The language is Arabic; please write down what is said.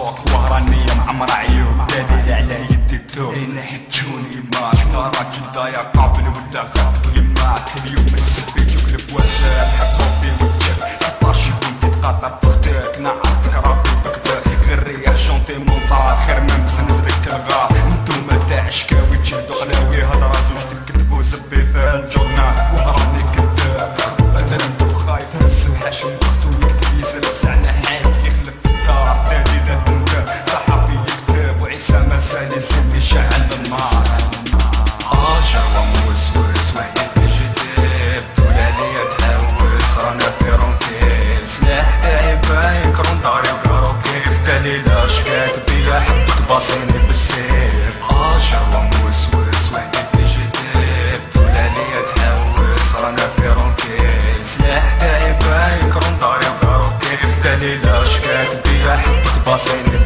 السوق وهرانية معمرة عيوب دليل على يدي الدور لينا حجوني معاك تراك جدايا قابل ولا غلطي معاك اليوم السبيت وكلب وزاد حب ربي وجهك 16 كنت تقاطر في اختك نعرفك ربي بكبر غير ريح جونتي مونطار خير من بزنزلك الغار انتوما تاع عشكاوي تجهدو غلاوي هضرة زوج تكتبو زبي في الجورنال وهراني كداب خبات انتو خايف هز الحاش مخزو يكتب يزرب سعنا حالك يخلف في الدار تهديدات تندم صحفي يكتب وعيسى مسالي يزيد يشعل النار جرة موسوس وحدي في جديد طولة ليا تحوس رانا في رونكيل سلاح تاعي باين كرون داري وكارو كيف دليل اشكات بيا حبك باصيني بالسيف جرة موسوس وحدي في جديد طولة ليا تحوس رانا في رونكيل سلاح تاعي باين كرون داري وكارو كيف دليل اشكات بيا حبك باصيني